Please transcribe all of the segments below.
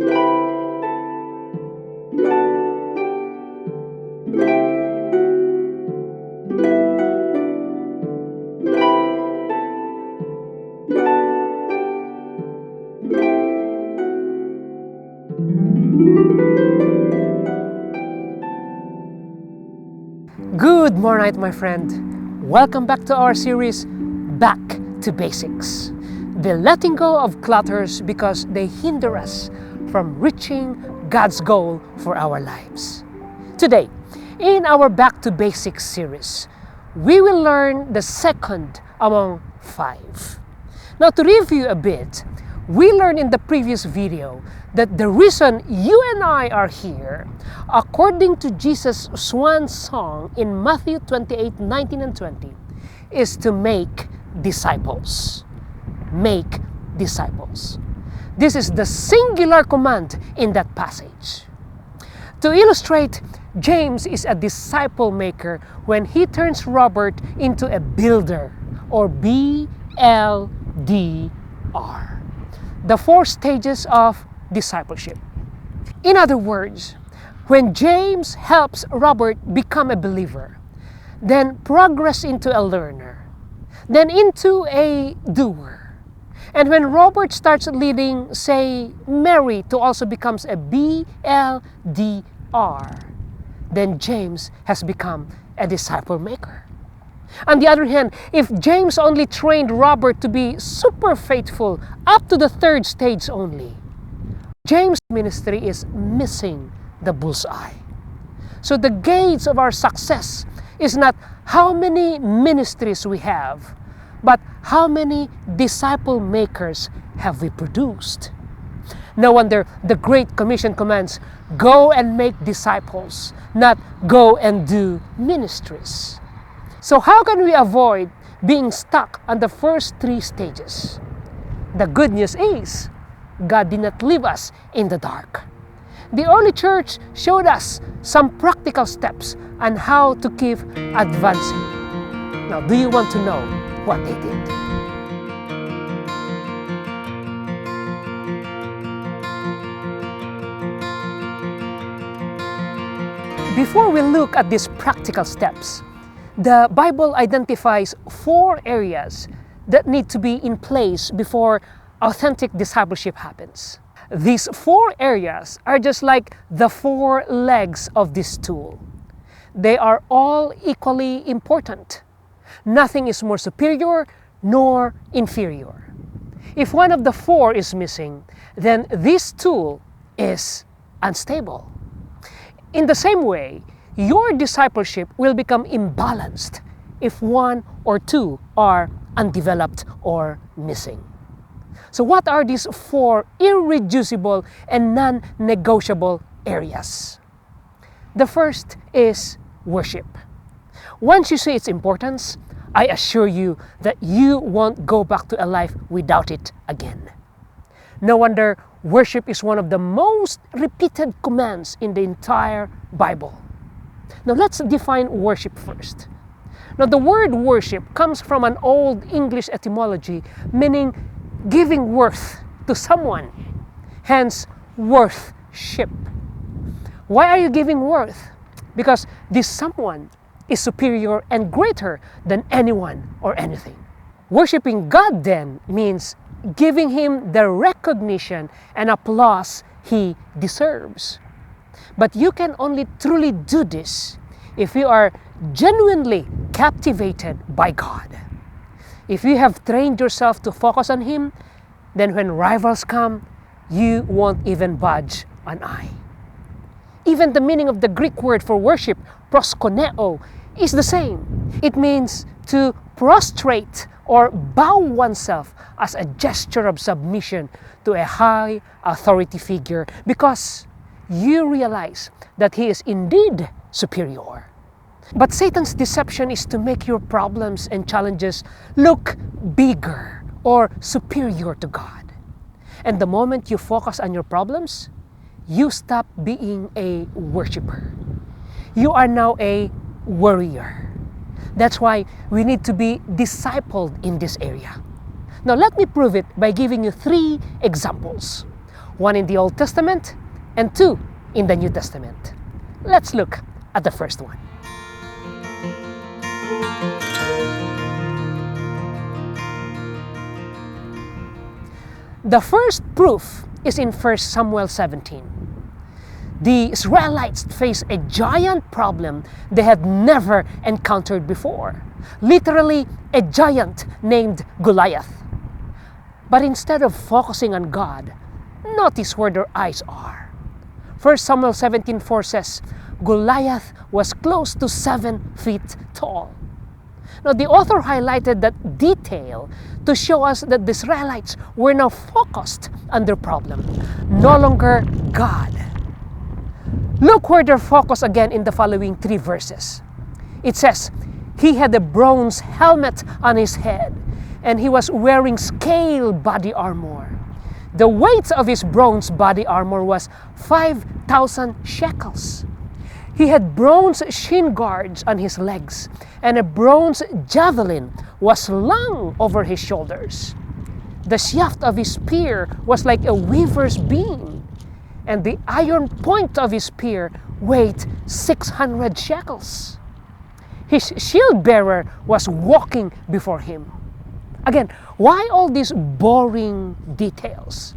Good morning, my friend. Welcome back to our series, Back to Basics. The letting go of clutters because they hinder us from reaching God's goal for our lives. Today, in our Back to Basics series, we will learn the second among 5. Now, to review a bit, we learned in the previous video that the reason you and I are here, according to Jesus' swan song in Matthew 28:19 and 20, is to make disciples. Make disciples. This is the singular command in that passage. To illustrate, James is a disciple maker when he turns Robert into a builder, or BLDR. The 4 stages of discipleship. In other words, when James helps Robert become a believer, then progress into a learner, then into a doer. And when Robert starts leading, say, Mary to also becomes a BLDR, then James has become a disciple maker. On the other hand, if James only trained Robert to be super faithful up to the 3rd stage only, James' ministry is missing the bullseye. So the gauge of our success is not how many ministries we have, but how many disciple makers have we produced. No wonder the Great Commission commands, go and make disciples, not go and do ministries. So how can we avoid being stuck on the first 3 stages? The good news is, God did not leave us in the dark. The early church showed us some practical steps on how to keep advancing. Now, do you want to know what they did? Before we look at these practical steps, the Bible identifies 4 areas that need to be in place before authentic discipleship happens. These 4 areas are just like the 4 legs of this stool. They are all equally important. Nothing is more superior nor inferior. If one of the 4 is missing, then this tool is unstable. In the same way, your discipleship will become imbalanced if 1 or 2 are undeveloped or missing. So what are these 4 irreducible and non-negotiable areas? The first is worship. Once you see its importance, I assure you that you won't go back to a life without it again. No wonder worship is one of the most repeated commands in the entire Bible. Now let's define worship first. Now the word worship comes from an old English etymology meaning giving worth to someone, hence worthship. Why are you giving worth? Because this someone is superior and greater than anyone or anything. Worshipping God then means giving Him the recognition and applause He deserves. But you can only truly do this if you are genuinely captivated by God. If you have trained yourself to focus on Him, then when rivals come, you won't even budge an eye. Even the meaning of the Greek word for worship, proskuneo, is the same. It means to prostrate or bow oneself as a gesture of submission to a high authority figure because you realize that he is indeed superior. But Satan's deception is to make your problems and challenges look bigger or superior to God. And the moment you focus on your problems, you stop being a worshiper. You are now a worrier. That's why we need to be discipled in this area. Now let me prove it by giving you 3 examples. one in the Old Testament and two in the New Testament. Let's look at the first one. The first proof is in 1 Samuel 17. The Israelites faced a giant problem they had never encountered before. Literally, a giant named Goliath. But instead of focusing on God, notice where their eyes are. 1 Samuel 17:4 says, Goliath was close to 7 feet tall. Now, the author highlighted that detail to show us that the Israelites were now focused on their problem, no longer God. Look where they're focused again in the following 3 verses. It says, he had a bronze helmet on his head, and he was wearing scale body armor. The weight of his bronze body armor was 5,000 shekels. He had bronze shin guards on his legs, and a bronze javelin was slung over his shoulders. The shaft of his spear was like a weaver's beam, and the iron point of his spear weighed 600 shekels. His shield bearer was walking before him. Again, why all these boring details?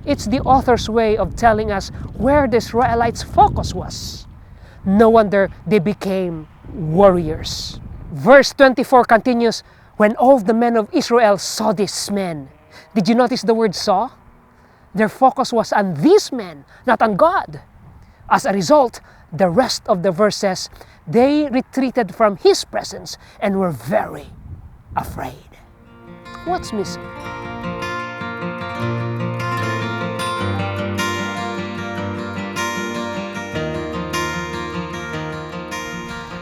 It's the author's way of telling us where the Israelites' focus was. No wonder they became warriors. Verse 24 continues, when all of the men of Israel saw these men. Did you notice the word saw? Their focus was on these men, not on God. As a result, the rest of the verse says, they retreated from his presence and were very afraid. What's missing?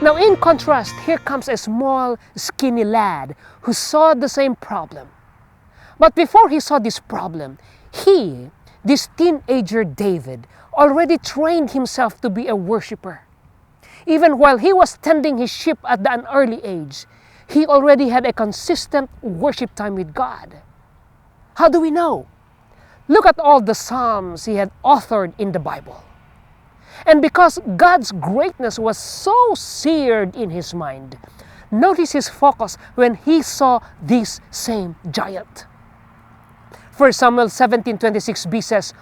Now, in contrast, here comes a small, skinny lad who saw the same problem. But before he saw this problem, this teenager David, already trained himself to be a worshiper. Even while he was tending his sheep at an early age, he already had a consistent worship time with God. How do we know? Look at all the Psalms he had authored in the Bible. And because God's greatness was so seared in his mind, notice his focus when he saw this same giant. 1 Samuel 17:26b says,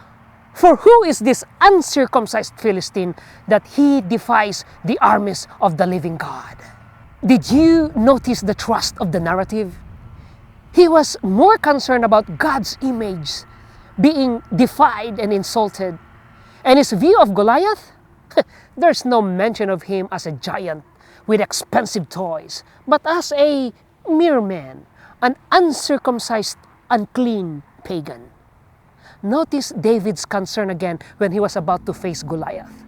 for who is this uncircumcised Philistine that he defies the armies of the living God? Did you notice the thrust of the narrative? He was more concerned about God's image being defied and insulted. And his view of Goliath? There's no mention of him as a giant with expensive toys, but as a mere man, an uncircumcised, unclean pagan. Notice David's concern again when he was about to face Goliath.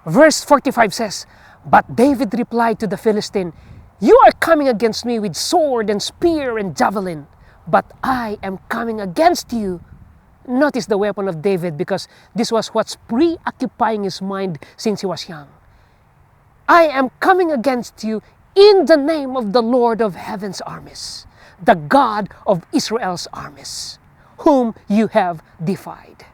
Verse 45 says, but David replied to the Philistine, you are coming against me with sword and spear and javelin, but I am coming against you. Notice the weapon of David, because this was what's preoccupying his mind since he was young. I am coming against you in the name of the Lord of heaven's armies, the God of Israel's armies, whom you have defied.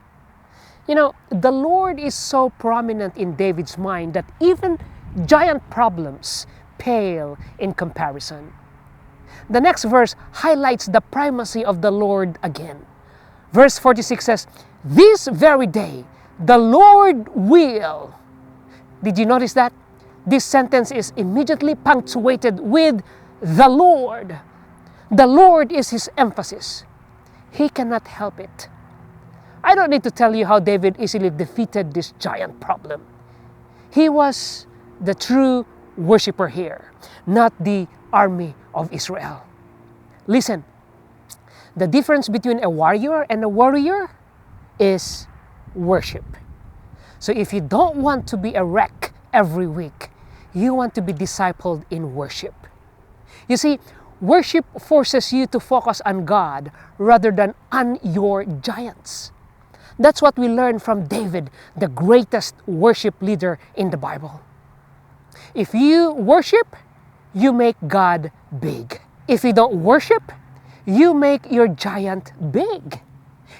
You know, the Lord is so prominent in David's mind that even giant problems pale in comparison. The next verse highlights the primacy of the Lord again. Verse 46 says, this very day the Lord will. Did you notice that? This sentence is immediately punctuated with the Lord. The Lord is his emphasis. He cannot help it. I don't need to tell you how David easily defeated this giant problem. He was the true worshiper here, not the army of Israel. Listen, the difference between a warrior and a warrior is worship. So if you don't want to be a wreck every week, you want to be discipled in worship. You see, worship forces you to focus on God rather than on your giants. That's what we learn from David, the greatest worship leader in the Bible. If you worship, you make God big. If you don't worship, you make your giant big.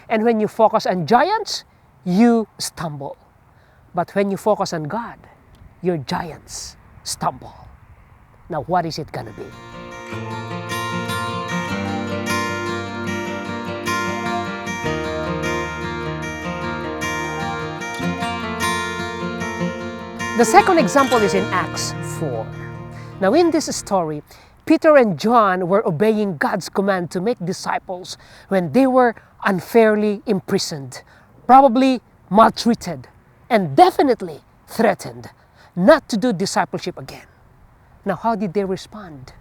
And when you focus on giants, you stumble. But when you focus on God, your giants stumble. Now, what is it going to be? The second example is in Acts 4. Now, in this story, Peter and John were obeying God's command to make disciples when they were unfairly imprisoned, probably maltreated, and definitely threatened not to do discipleship again. Now, how did they respond?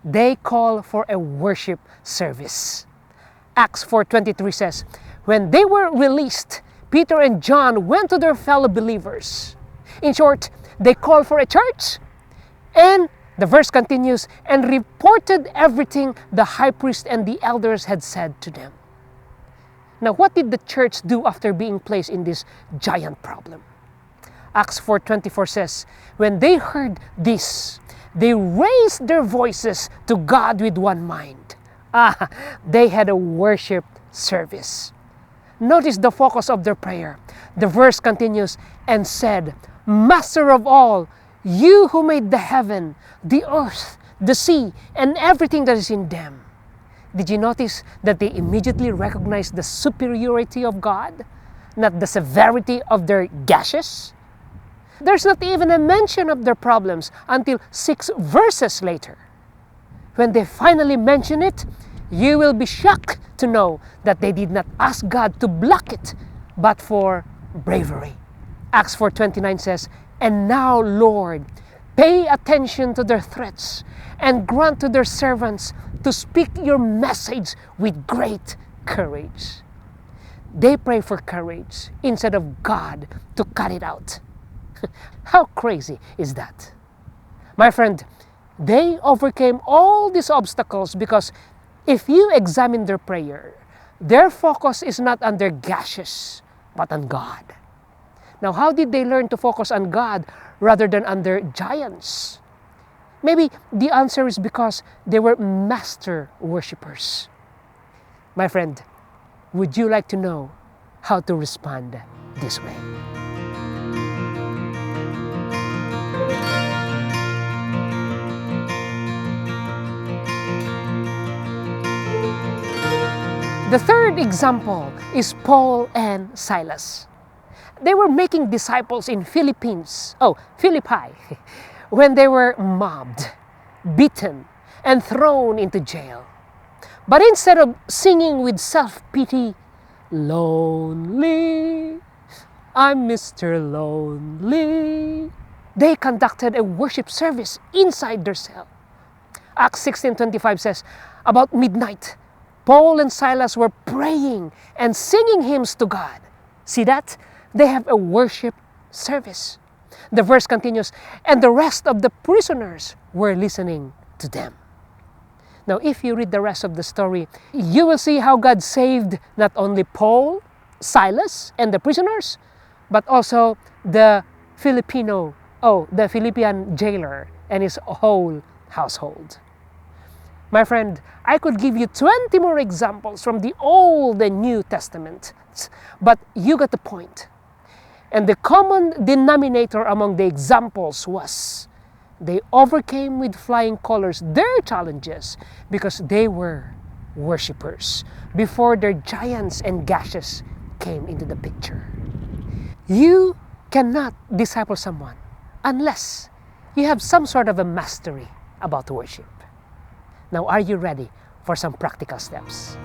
They call for a worship service. Acts 4:23 says, when they were released, Peter and John went to their fellow believers. In short, they called for a church, and the verse continues, and reported everything the high priest and the elders had said to them. Now, what did the church do after being placed in this giant problem? Acts 4:24 says, when they heard this, they raised their voices to God with one mind. They had a worship service. Notice the focus of their prayer. The verse continues, and said, Master of all, you who made the heaven, the earth, the sea, and everything that is in them. Did you notice that they immediately recognized the superiority of God, not the severity of their gashes? There's not even a mention of their problems until 6 verses later. When they finally mention it, you will be shocked to know that they did not ask God to block it, but for bravery. Acts 4:29 says, and now, Lord, pay attention to their threats and grant to their servants to speak your message with great courage. They pray for courage instead of God to cut it out. How crazy is that? My friend, they overcame all these obstacles because if you examine their prayer, their focus is not on their gashes, but on God. Now, how did they learn to focus on God rather than on their giants? Maybe the answer is because they were master worshipers. My friend, would you like to know how to respond this way? The third example is Paul and Silas. They were making disciples in Philippi, when they were mobbed, beaten, and thrown into jail. But instead of singing with self-pity, lonely, I'm Mr. Lonely, they conducted a worship service inside their cell. Acts 16:25 says, about midnight, Paul and Silas were praying and singing hymns to God. See that? They have a worship service. The verse continues, and the rest of the prisoners were listening to them. Now, if you read the rest of the story, you will see how God saved not only Paul, Silas, and the prisoners, but also the Philippian jailer and his whole household. My friend, I could give you 20 more examples from the Old and New Testament, but you got the point. And the common denominator among the examples was they overcame with flying colors their challenges because they were worshipers before their giants and gashes came into the picture. You cannot disciple someone unless you have some sort of a mastery about worship. Now, are you ready for some practical steps?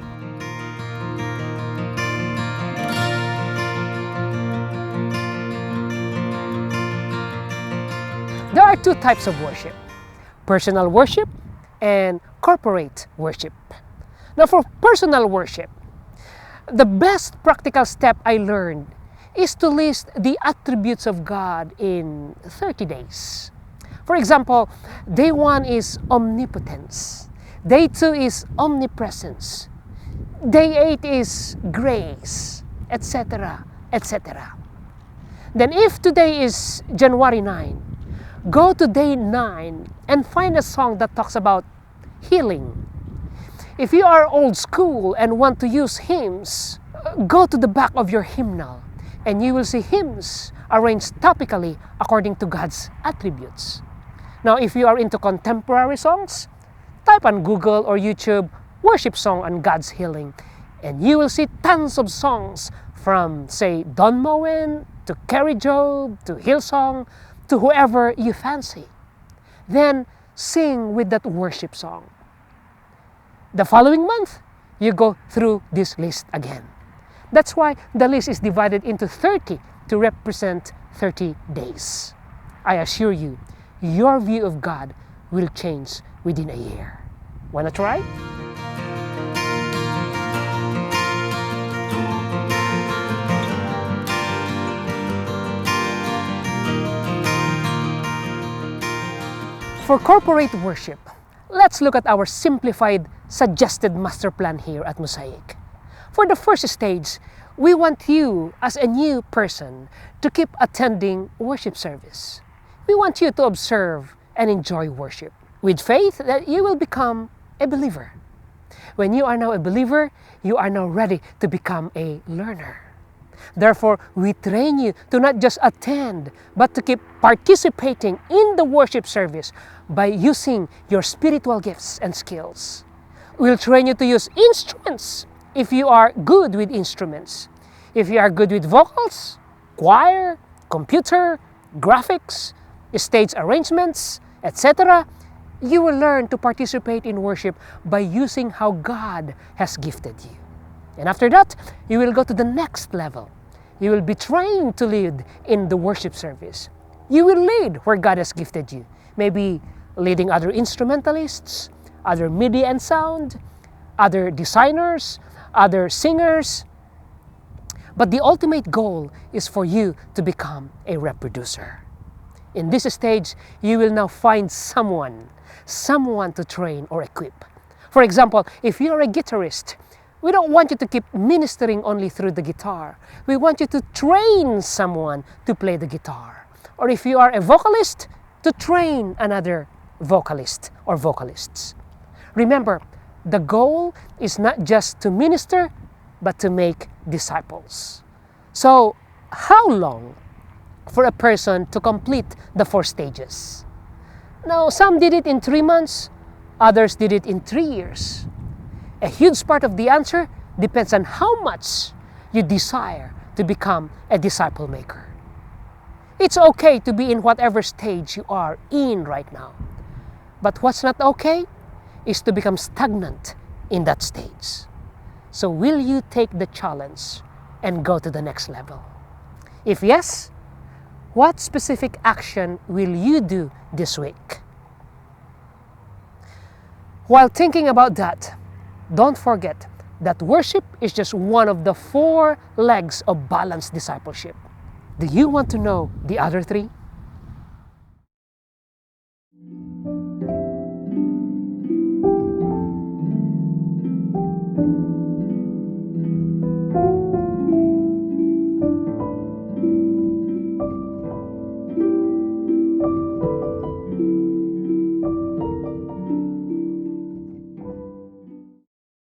There are 2 types of worship, personal worship and corporate worship. Now, for personal worship, the best practical step I learned is to list the attributes of God in 30 days. For example, day 1 is omnipotence. Day 2 is omnipresence. Day 8 is grace, etc., etc. Then if today is January 9, go to day 9 and find a song that talks about healing. If you are old school and want to use hymns, go to the back of your hymnal and you will see hymns arranged topically according to God's attributes. Now, if you are into contemporary songs, type on Google or YouTube, worship song on God's healing, and you will see tons of songs from, say, Don Moen, to Kerry Job, to Hillsong, to whoever you fancy. Then sing with that worship song. The following month, you go through this list again. That's why the list is divided into 30 to represent 30 days. I assure you, your view of God will change within a year. Wanna try? For corporate worship, let's look at our simplified, suggested master plan here at Mosaic. For the first stage, we want you as a new person to keep attending worship service. We want you to observe and enjoy worship with faith that you will become a believer. When you are now a believer, you are now ready to become a learner. Therefore, we train you to not just attend, but to keep participating in the worship service by using your spiritual gifts and skills. We'll train you to use instruments if you are good with instruments. If you are good with vocals, choir, computer, graphics, stage arrangements, etc., you will learn to participate in worship by using how God has gifted you. And after that, you will go to the next level. You will be trained to lead in the worship service. You will lead where God has gifted you. Maybe leading other instrumentalists, other media and sound, other designers, other singers. But the ultimate goal is for you to become a reproducer. In this stage, you will now find someone to train or equip. For example, if you are a guitarist, we don't want you to keep ministering only through the guitar. We want you to train someone to play the guitar. Or if you are a vocalist, to train another vocalist or vocalists. Remember, the goal is not just to minister, but to make disciples. So, how long for a person to complete the 4 stages? Now, some did it in 3 months, others did it in 3 years. A huge part of the answer depends on how much you desire to become a disciple maker. It's okay to be in whatever stage you are in right now. But what's not okay is to become stagnant in that stage. So will you take the challenge and go to the next level? If yes, what specific action will you do this week? While thinking about that, don't forget that worship is just one of the 4 legs of balanced discipleship. Do you want to know the other 3?